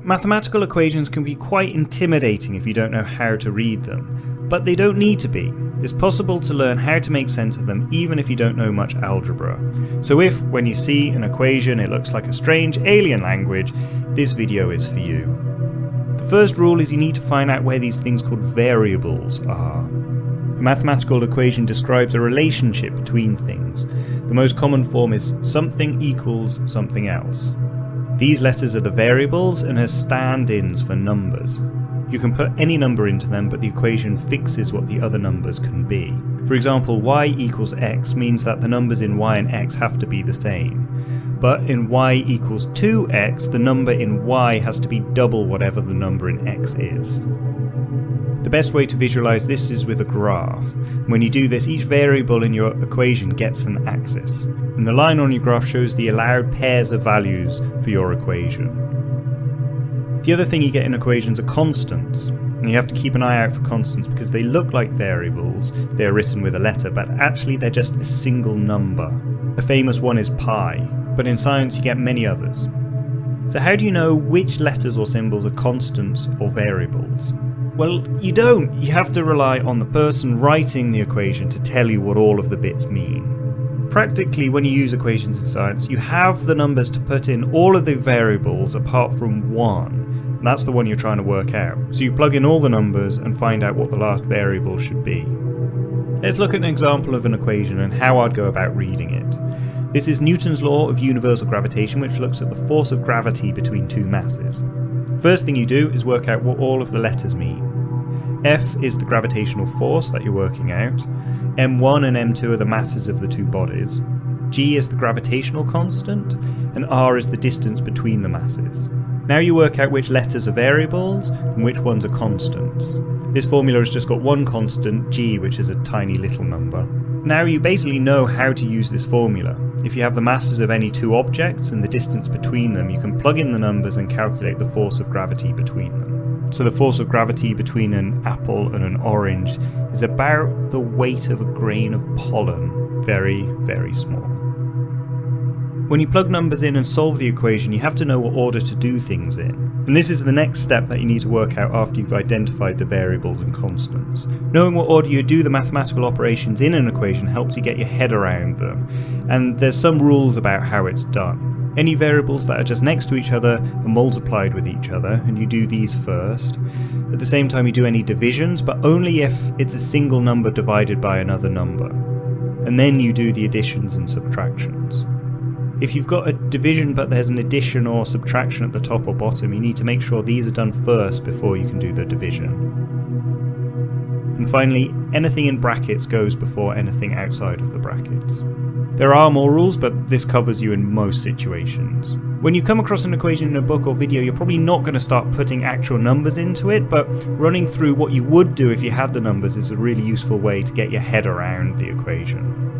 Mathematical equations can be quite intimidating if you don't know how to read them, but they don't need to be. It's possible to learn how to make sense of them even if you don't know much algebra. So if, when you see an equation, it looks like a strange alien language, this video is for you. The first rule is you need to find out where these things called variables are. A mathematical equation describes a relationship between things. The most common form is something equals something else. These letters are the variables and are stand-ins for numbers. You can put any number into them, but the equation fixes what the other numbers can be. For example, y equals x means that the numbers in y and x have to be the same. But in y equals 2x, the number in y has to be double whatever the number in x is. The best way to visualize this is with a graph. When you do this, each variable in your equation gets an axis, and the line on your graph shows the allowed pairs of values for your equation. The other thing you get in equations are constants, and you have to keep an eye out for constants because they look like variables, they're written with a letter, but actually they're just a single number. A famous one is pi, but in science you get many others. So how do you know which letters or symbols are constants or variables? Well, you don't. You have to rely on the person writing the equation to tell you what all of the bits mean. Practically, when you use equations in science, you have the numbers to put in all of the variables apart from one. And that's the one you're trying to work out. So you plug in all the numbers and find out what the last variable should be. Let's look at an example of an equation and how I'd go about reading it. This is Newton's law of universal gravitation, which looks at the force of gravity between two masses. First thing you do is work out what all of the letters mean. F is the gravitational force that you're working out. M1 and M2 are the masses of the two bodies. G is the gravitational constant, and R is the distance between the masses. Now you work out which letters are variables and which ones are constants. This formula has just got one constant, G, which is a tiny little number. Now you basically know how to use this formula. If you have the masses of any two objects and the distance between them, you can plug in the numbers and calculate the force of gravity between them. So the force of gravity between an apple and an orange is about the weight of a grain of pollen. Very, very small. When you plug numbers in and solve the equation, you have to know what order to do things in. And this is the next step that you need to work out after you've identified the variables and constants. Knowing what order you do the mathematical operations in an equation helps you get your head around them. And there's some rules about how it's done. Any variables that are just next to each other are multiplied with each other, and you do these first. At the same time you do any divisions, but only if it's a single number divided by another number. And then you do the additions and subtractions. If you've got a division but there's an addition or subtraction at the top or bottom, you need to make sure these are done first before you can do the division. And finally, anything in brackets goes before anything outside of the brackets. There are more rules, but this covers you in most situations. When you come across an equation in a book or video, you're probably not going to start putting actual numbers into it, but running through what you would do if you had the numbers is a really useful way to get your head around the equation.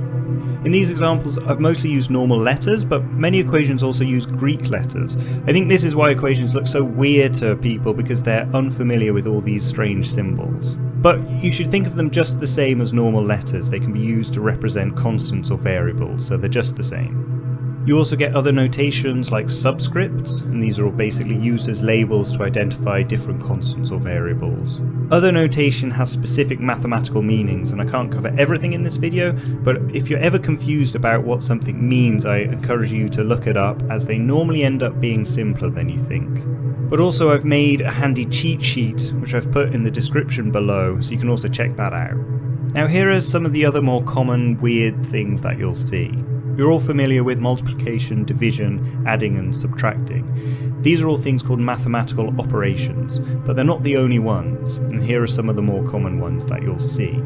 In these examples, I've mostly used normal letters, but many equations also use Greek letters. I think this is why equations look so weird to people, because they're unfamiliar with all these strange symbols. But you should think of them just the same as normal letters. They can be used to represent constants or variables, so they're just the same. You also get other notations like subscripts, and these are all basically used as labels to identify different constants or variables. Other notation has specific mathematical meanings, and I can't cover everything in this video, but if you're ever confused about what something means, I encourage you to look it up, as they normally end up being simpler than you think. But also I've made a handy cheat sheet, which I've put in the description below, so you can also check that out. Now here are some of the other more common weird things that you'll see. You're all familiar with multiplication, division, adding and subtracting. These are all things called mathematical operations, but they're not the only ones, and here are some of the more common ones that you'll see.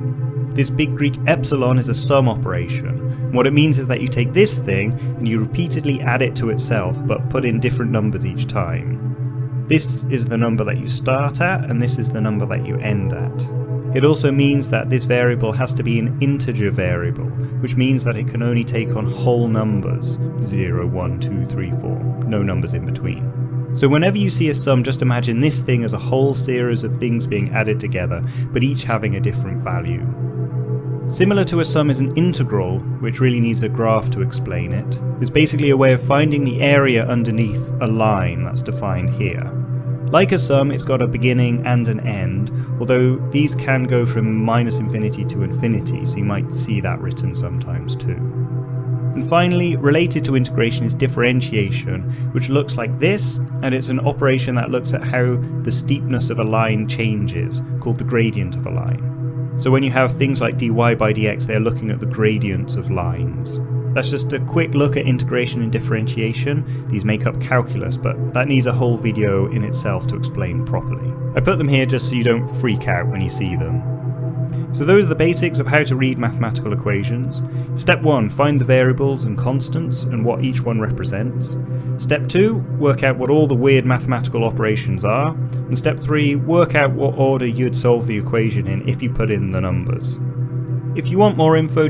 This big Greek epsilon is a sum operation. What it means is that you take this thing and you repeatedly add it to itself, but put in different numbers each time. This is the number that you start at, and this is the number that you end at. It also means that this variable has to be an integer variable, which means that it can only take on whole numbers, 0, 1, 2, 3, 4, no numbers in between. So whenever you see a sum, just imagine this thing as a whole series of things being added together, but each having a different value. Similar to a sum is an integral, which really needs a graph to explain it. It's basically a way of finding the area underneath a line that's defined here. Like a sum, it's got a beginning and an end, although these can go from minus infinity to infinity, so you might see that written sometimes too. And finally, related to integration is differentiation, which looks like this, and it's an operation that looks at how the steepness of a line changes, called the gradient of a line. So when you have things like dy by dx, they're looking at the gradients of lines. That's just a quick look at integration and differentiation. These make up calculus, but that needs a whole video in itself to explain properly. I put them here just so you don't freak out when you see them. So those are the basics of how to read mathematical equations. Step 1, find the variables and constants and what each one represents. Step 2, work out what all the weird mathematical operations are. And step 3, work out what order you'd solve the equation in if you put in the numbers. If you want more info,